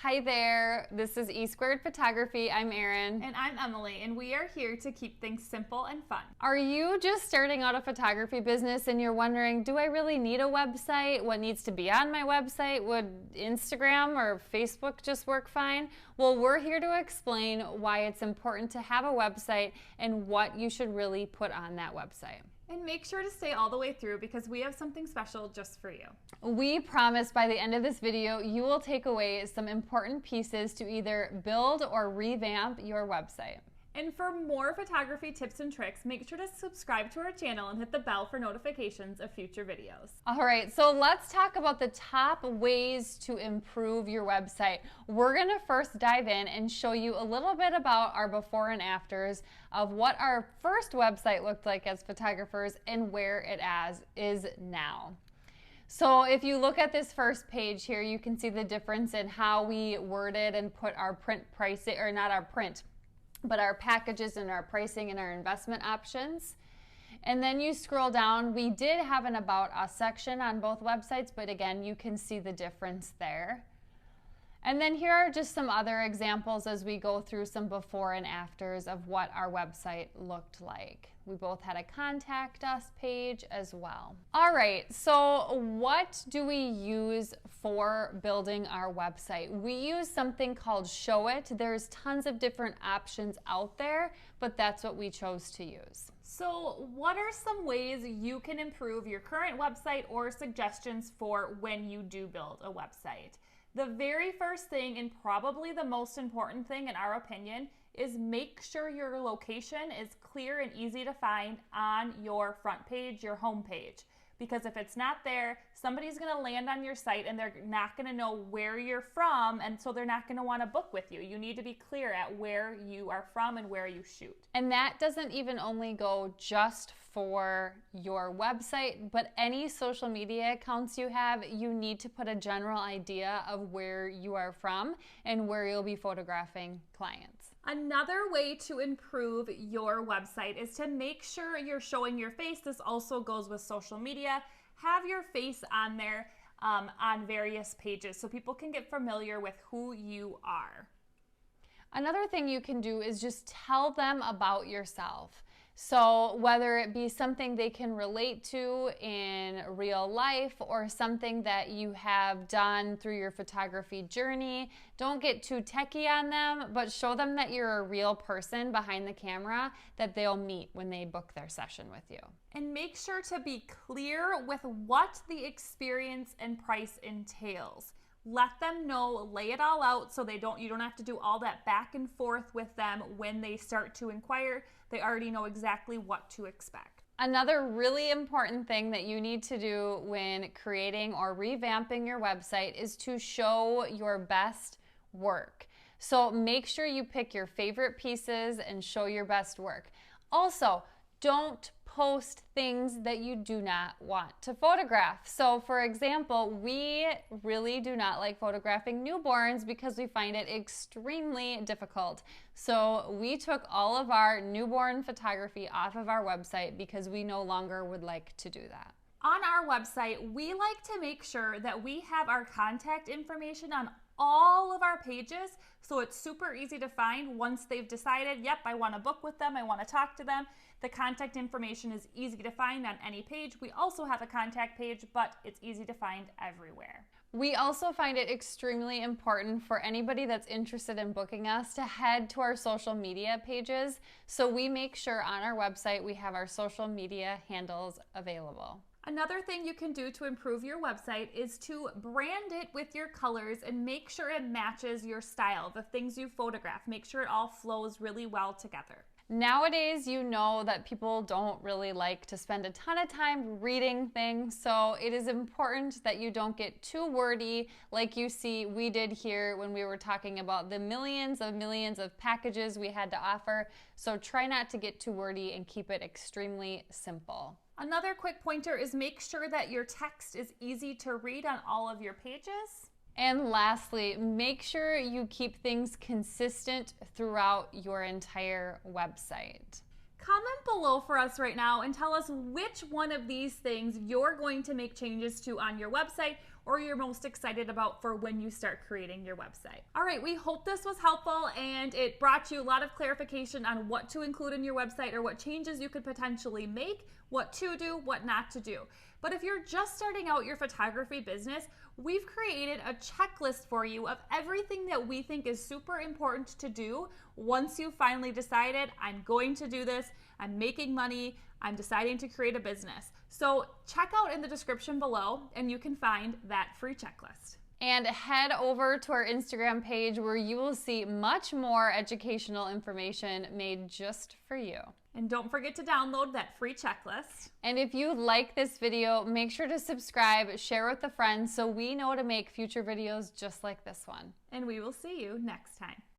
Hi there, this is esquared Photography. I'm Erin. And I'm Emily, and we are here to keep things simple and fun. Are you just starting out a photography business and you're wondering, do I really need a website? What needs to be on my website? Would Instagram or Facebook just work fine? Well, we're here to explain why it's important to have a website and what you should really put on that website. And make sure to stay all the way through because we have something special just for you. We promise by the end of this video, you will take away some important pieces to either build or revamp your website. And for more photography tips and tricks, make sure to subscribe to our channel and hit the bell for notifications of future videos. All right, so let's talk about the top ways to improve your website. We're gonna first dive in and show you a little bit about our before and afters of what our first website looked like as photographers and where it is now. So if you look at this first page here, you can see the difference in how we worded and put our print pricing, or not our print, but our packages and our pricing and our investment options. And then you scroll down, we did have an About Us section on both websites, but again, you can see the difference there. And then here are just some other examples as we go through some before and afters of what our website looked like. We both had a contact us page as well. All right, so what do we use for building our website? We use something called Show It. There's tons of different options out there, but that's what we chose to use. So what are some ways you can improve your current website or suggestions for when you do build a website? The very first thing, and probably the most important thing in our opinion, is make sure your location is clear and easy to find on your front page, your home page. Because if it's not there, somebody's gonna land on your site and they're not gonna know where you're from, and so they're not gonna wanna book with you. You need to be clear at where you are from and where you shoot. And that doesn't even only go just for your website, but any social media accounts you have, you need to put a general idea of where you are from and where you'll be photographing clients. Another way to improve your website is to make sure you're showing your face. This also goes with social media. Have your face on there on various pages so people can get familiar with who you are. Another thing you can do is just tell them about yourself. So whether it be something they can relate to in real life or something that you have done through your photography journey, don't get too techie on them, but show them that you're a real person behind the camera that they'll meet when they book their session with you. And make sure to be clear with what the experience and price entails. Let them know, lay it all out so you don't have to do all that back and forth with them when they start to inquire. They already know exactly what to expect. Another really important thing that you need to do when creating or revamping your website is to show your best work. So make sure you pick your favorite pieces and show your best work. Also, don't post things that you do not want to photograph. So for example, we really do not like photographing newborns because we find it extremely difficult. So we took all of our newborn photography off of our website because we no longer would like to do that. On our website, we like to make sure that we have our contact information on all of our pages, so it's super easy to find once they've decided, yep, I want to book with them, I want to talk to them. The contact information is easy to find on any page. We also have a contact page, but it's easy to find everywhere. We also find it extremely important for anybody that's interested in booking us to head to our social media pages. So we make sure on our website we have our social media handles available. Another thing you can do to improve your website is to brand it with your colors and make sure it matches your style, the things you photograph. Make sure it all flows really well together. Nowadays, you know that people don't really like to spend a ton of time reading things, so it is important that you don't get too wordy like you see we did here when we were talking about the millions of packages we had to offer. So try not to get too wordy and keep it extremely simple. Another quick pointer is make sure that your text is easy to read on all of your pages. And lastly, make sure you keep things consistent throughout your entire website. Comment below for us right now and tell us which one of these things you're going to make changes to on your website, or you're most excited about for when you start creating your website. All right, we hope this was helpful and it brought you a lot of clarification on what to include in your website or what changes you could potentially make, what to do, what not to do. But if you're just starting out your photography business, we've created a checklist for you of everything that we think is super important to do once you've finally decided, I'm going to do this, I'm making money, I'm deciding to create a business. So check out in the description below and you can find that free checklist. And head over to our Instagram page where you will see much more educational information made just for you. And don't forget to download that free checklist. And if you like this video, make sure to subscribe, share with a friend so we know to make future videos just like this one. And we will see you next time.